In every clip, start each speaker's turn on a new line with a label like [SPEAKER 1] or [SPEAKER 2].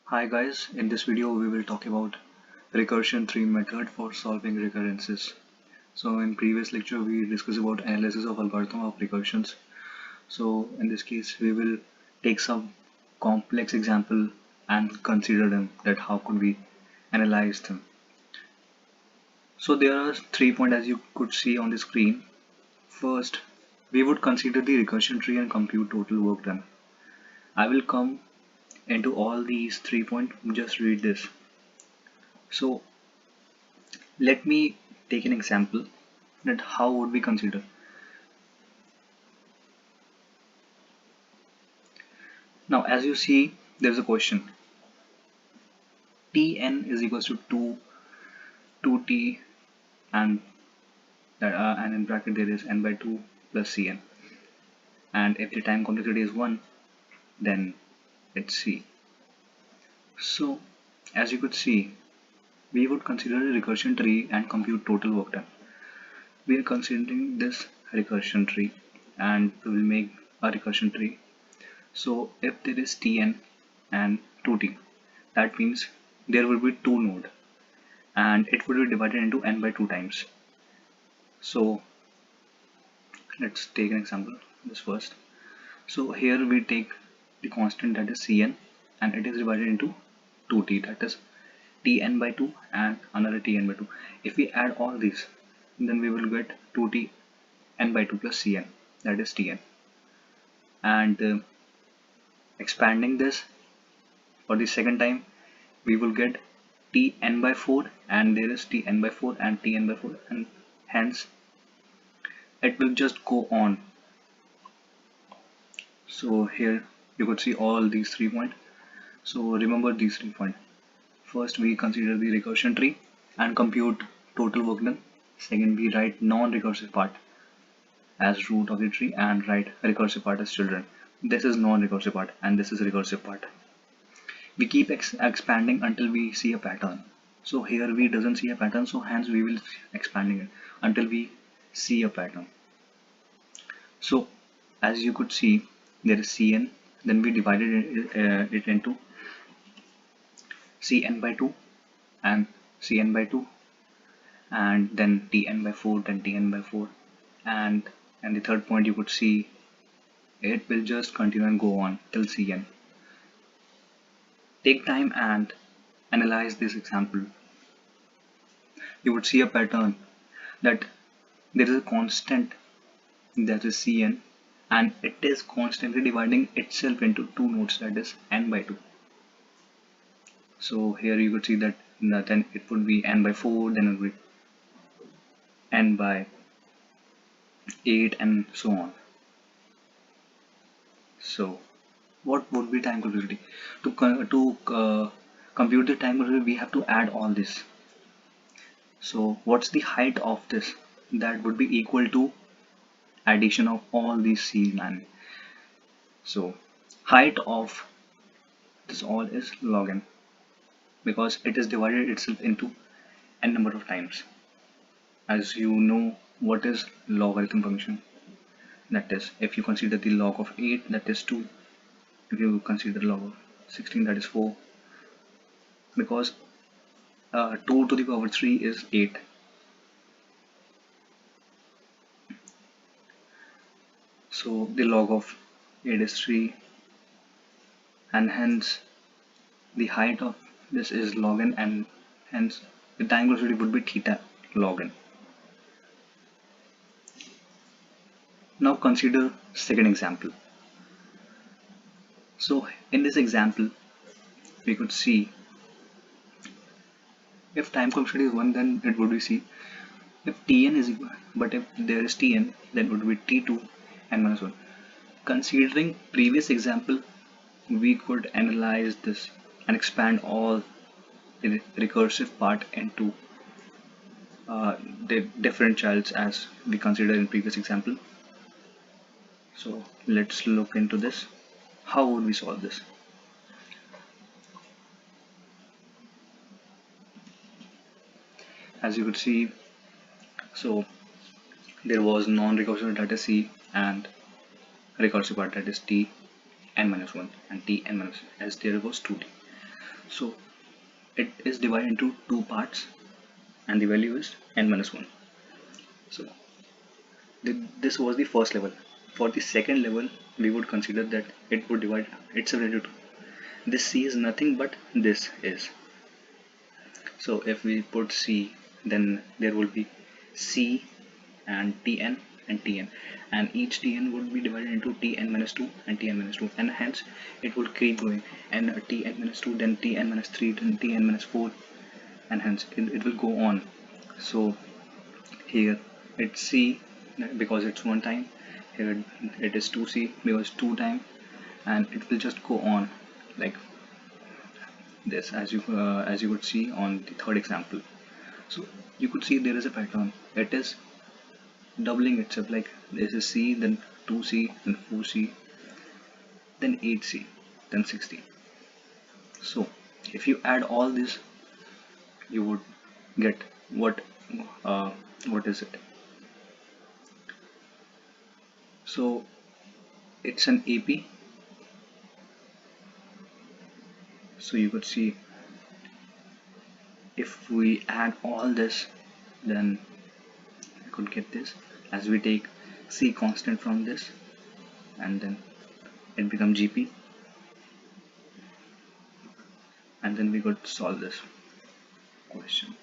[SPEAKER 1] Hi guys, in this video we will talk about recursion tree method for solving recurrences. So in previous lecture we discussed about analysis of algorithm of recursions. So in this case we will take some complex example and consider them, that how could we analyze them. So there are 3 points as you could see on the screen. First, we would consider the recursion tree and compute total work done. I will come into all these 3 points, just read this. So let me take an example that how would we consider. Now as you see, there's a question. Tn is equals to 2t, and and in bracket there is n by 2 plus cn, and if the time complexity is 1, then it's c. So as you could see, we would consider a recursion tree and compute total work done. We are considering this recursion tree and we will make a recursion tree. So if there is Tn and 2t, that means there will be 2 nodes and it will be divided into n by 2 times. So let's take an example, this first. So here we take the constant, that is Cn, and it is divided into 2t, that is Tn by 2 and another Tn by 2. If we add all these, then we will get 2t n by 2 plus Cn, that is Tn. And expanding this for the second time, we will get Tn by 4, and there is Tn by 4 and Tn by 4, and hence it will just go on. So here you could see all these 3 points. So remember these 3 points. First we consider the recursion tree and compute total work done. Second, we write non-recursive part as root of the tree and write recursive part as children. This is non-recursive part and this is recursive part. We keep expanding until we see a pattern. So here we doesn't see a pattern, so hence we will expanding it until we see a pattern. So as you could see, there is Cn, then we divided it into Cn by 2 and Cn by 2, and then Tn by 4, then Tn by 4, and the third point you could see, it will just continue and go on till Cn. Take time and analyze this example. You would see a pattern that there is a constant, that is Cn, and it is constantly dividing itself into 2 nodes, that is n by 2. So here you could see that then it would be n by 4, then it would be n by 8, and so on. So what would be time complexity? To compute the time complexity, we have to add all this. So what's the height of this? That would be equal to addition of all these c9. So height of this all is log n, because it is divided itself into n number of times. As you know, what is logarithm function? That is, if you consider the log of 8, that is 2. If you consider log of 16, that is 4. Because 2 to the power 3 is 8. So the log of 8 is 3, and hence the height of this is log n, and hence the time velocity would be theta log n. Now consider second example. So in this example, we could see if time complexity is 1, then it would be c. If Tn is equal, but if there is Tn, then it would be T2 n minus 1. Considering previous example, we could analyze this and expand all the recursive part into the different childs as we considered in previous example. So let's look into this. How would we solve this? As you could see, so there was non-recursive, that is C, and recursive part, that is T n minus 1 and T n minus 1, as there was 2T. So it is divided into two parts and the value is n minus 1. So this was the first level. For the second level, we would consider that it would divide itself into two. This C is nothing but this is. So if we put C, then there will be C and Tn and Tn, and each Tn would be divided into Tn minus 2 and Tn minus 2, and hence it will keep going, and Tn minus 2, then Tn minus 3, then Tn minus 4, and hence it will go on. So here it's C because it's one time, here it is 2C because two time, and it will just go on like this, as you could see on the third example. So you could see there is a pattern. It is doubling itself, like this is C, then 2C, then 4C, then 8C, then 16. So if you add all this, you would get what is it? So it's an AP. So you could see if we add all this, then we could get this, as we take C constant from this, and then it becomes GP, and then we could solve this question.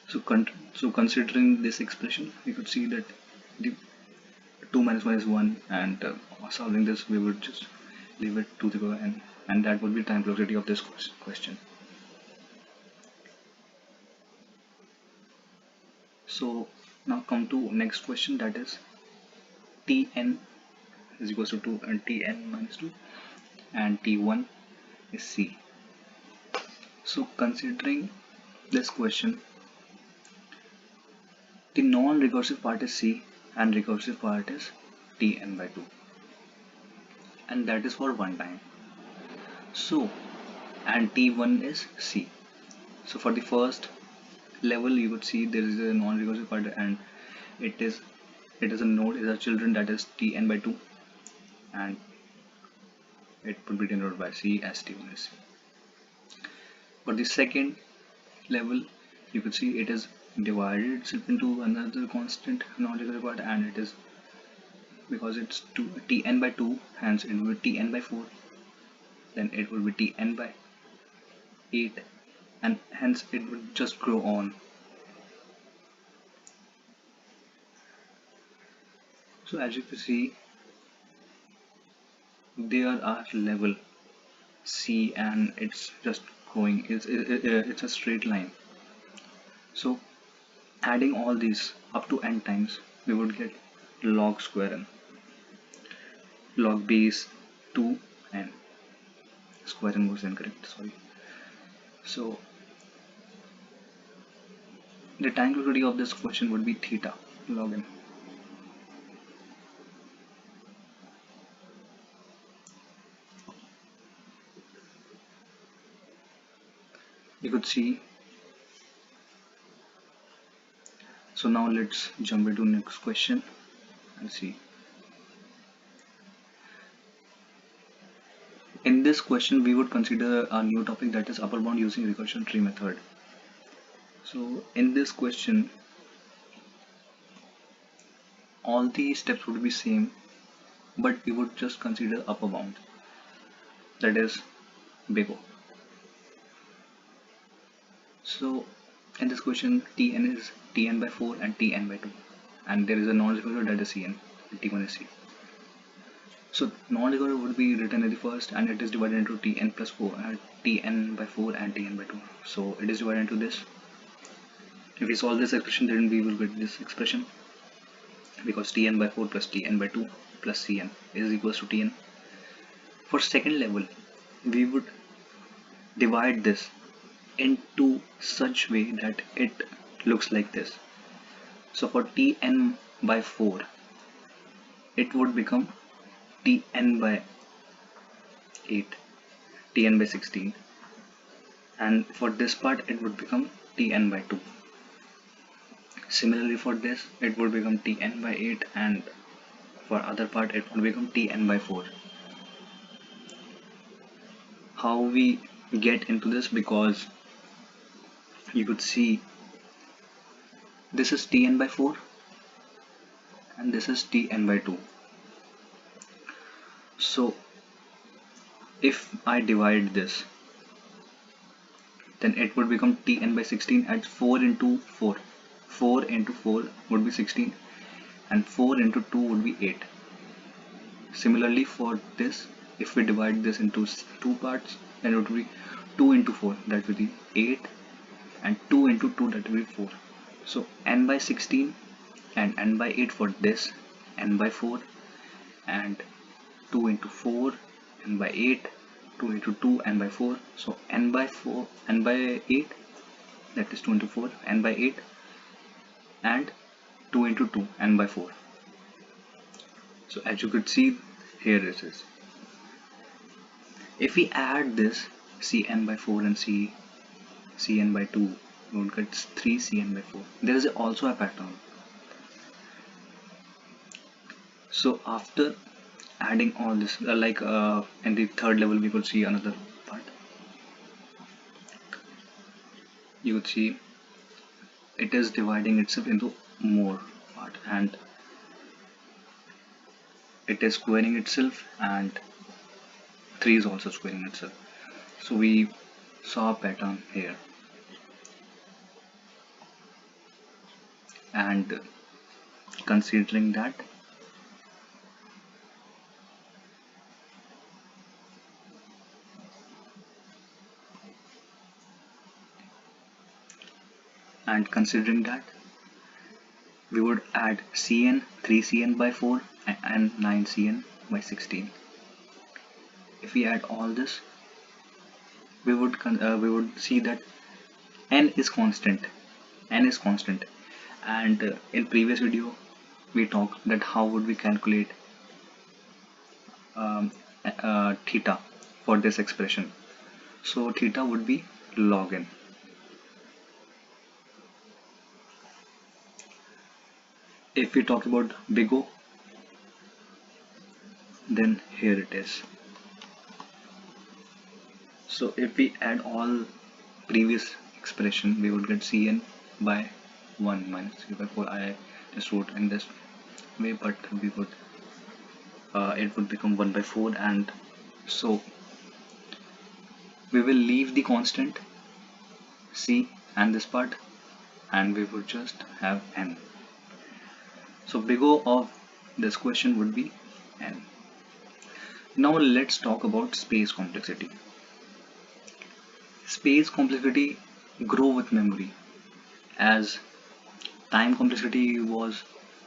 [SPEAKER 1] So considering this expression, we could see that the 2 minus 1 is 1, and solving this we would just leave it to the power n, and that would be time velocity of this question. So now come to next question, that is Tn is equals to 2 and Tn minus 2, and T1 is C. So considering this question, the non-recursive part is C and recursive part is Tn by 2, and that is for one time. So and T1 is C. So for the first level, you would see there is a non-recursive part, and it is a node, is a children, that is Tn by 2, and it would be denoted by C as T1 is C. For the second level, you could see it is divided itself into another constant non-recursive part, and it is because it's Tn by 2, hence it will be Tn by 4, then it will be Tn by 8, and hence it would just grow on. So as you can see, there are level C and it's just going, it's a straight line. So adding all these up to n times, we would get log square n. Log base 2n. Square n was incorrect, sorry. So the time velocity of this question would be theta log n. You could see. So now let's jump into next question and see. In this question, we would consider a new topic, that is upper bound using recursion tree method. So in this question, all the steps would be same, but we would just consider upper bound, that is big O. So in this question, Tn is Tn by 4 and Tn by 2, and there is a non-recursive, that is Cn, and T1 is C. So non-recursive would be written at the first, and it is divided into Tn plus 4, Tn by 4 and Tn by 2. So it is divided into this. If we solve this expression, then we will get this expression, because Tn by 4 plus Tn by 2 plus Cn is equals to Tn. For second level, we would divide this into such way that it looks like this. So for Tn by 4, it would become Tn by 8, Tn by 16, and for this part it would become Tn by 2. Similarly for this, it would become Tn by 8, and for other part it would become Tn by 4. How we get into this because you could see this is Tn by 4 and this is Tn by 2. So if I divide this, then it would become Tn by 16 at 4 into 4. 4 into 4 would be 16 and 4 into 2 would be 8. Similarly for this, if we divide this into two parts, then it would be 2 into 4, that would be 8, and 2 into 2, that would be 4. So n by 16 and n by 8 for this, n by 4 and 2 into 4, n by 8, 2 into 2, n by 4. So n by 4, n by 8, that is 2 into 4, n by 8, and 2 into 2, n by 4. So as you could see, here it is. If we add this Cn by 4 and Cn by 2, we would get 3 Cn by 4. There is also a pattern. So after adding all this, in the third level, we could see another part. You would see it is dividing itself into more part, and it is squaring itself, and 3 is also squaring itself. So we saw a pattern here, and considering that, we would add Cn, 3Cn by 4 and 9Cn by 16. If we add all this, we would see that n is constant. And in previous video we talked that how would we calculate theta for this expression. So theta would be log n. If we talk about big O, then here it is. So if we add all previous expression, we would get Cn by 1 minus C by 4. I just wrote in this way, but we would it would become 1 by 4, and so we will leave the constant C and this part, and we would just have n. So big O of this question would be n. Now let's talk about space complexity. Space complexity grow with memory, as time complexity was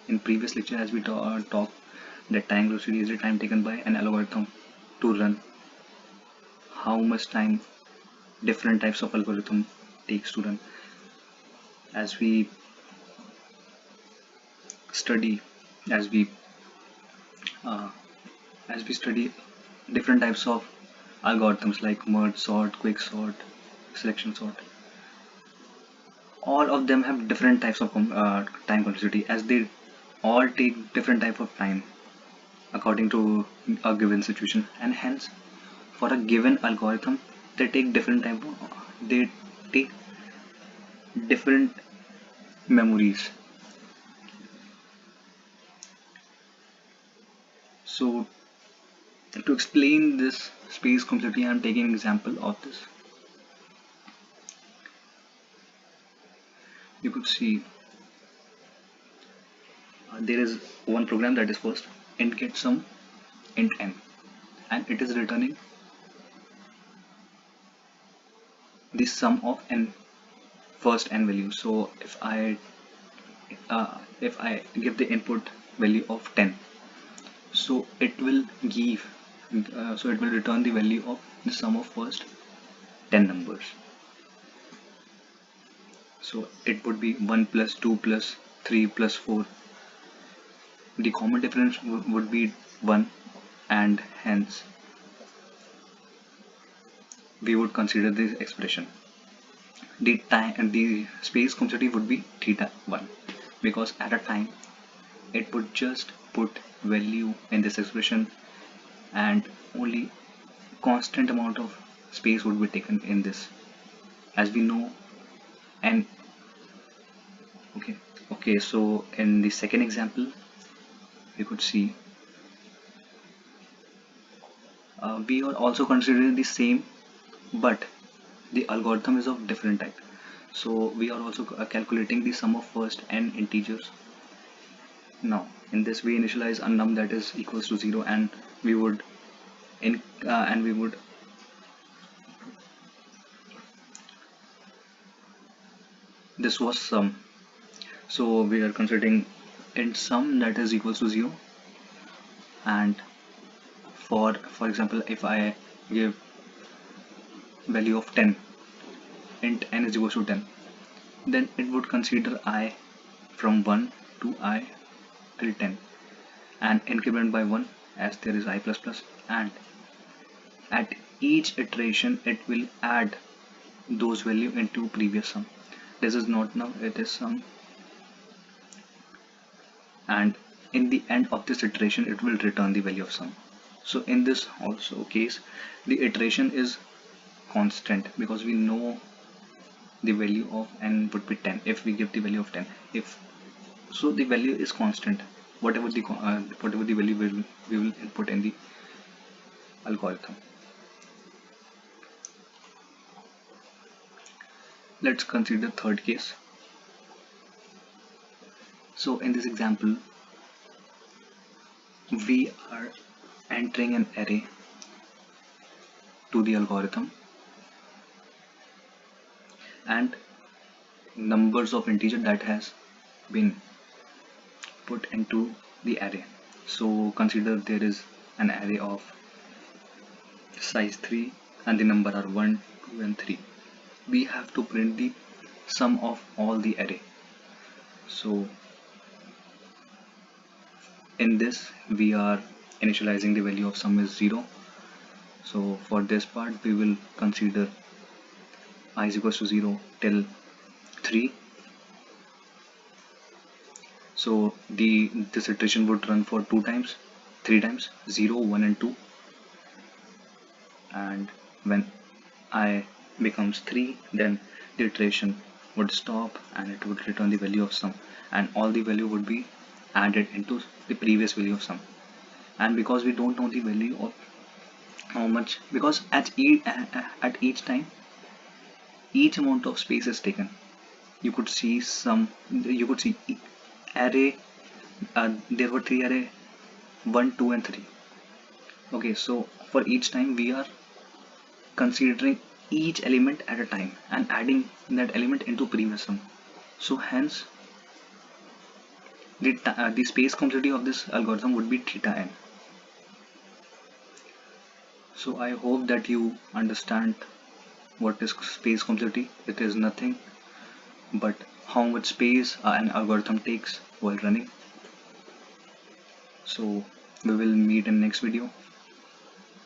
[SPEAKER 1] in previous lecture, as we talked that time complexity is the time taken by an algorithm to run, how much time different types of algorithm takes to run. As we study different types of algorithms like merge sort, quick sort, selection sort, all of them have different types of time complexity, as they all take different type of time according to a given situation, and hence for a given algorithm they take different memories. So to explain this space complexity, I am taking an example of this. You could see there is one program that is first int get sum int n, and it is returning the sum of n first n values. So if I give the input value of 10, so it will return the value of the sum of first 10 numbers. So it would be 1 plus 2 plus 3 plus 4. The common difference would be 1, and hence we would consider this expression. The time and the space complexity would be theta 1, because at a time it would just put value in this expression, and only constant amount of space would be taken in this, as we know. And okay, so in the second example we could see we are also considering the same, but the algorithm is of different type. So we are also calculating the sum of first n integers. Now in this we initialize a num that is equals to 0, and we would and we would this was sum. So we are considering int sum that is equals to 0, and for example, if I give value of 10, int n is equals to 10, then it would consider I from 1 to I till 10 and increment by 1 as there is I plus plus, and at each iteration it will add those value into previous sum. This is not now, it is sum, and in the end of this iteration it will return the value of sum. So in this also case the iteration is constant because we know the value of n would be 10 if we give the value of 10. If so, the value is constant whatever the value we will input in the algorithm. Let's consider third case. So in this example we are entering an array to the algorithm and numbers of integer that has been put into the array. So consider there is an array of size 3 and the number are 1, 2 and 3. We have to print the sum of all the array. So in this we are initializing the value of sum is 0. So for this part we will consider I is equals to 0 till 3. So this iteration would run for 3 times 0, 1 and 2, and when I becomes 3 then the iteration would stop and it would return the value of sum, and all the value would be added into the previous value of sum. And because we don't know the value of how much, because at each time each amount of space is taken, you could see array there were 3 array 1, 2 and 3. Okay, so for each time we are considering each element at a time and adding that element into previous sum. So hence the space complexity of this algorithm would be theta n. So I hope that you understand what is space complexity. It is nothing but how much space an algorithm takes while running. So we will meet in next video.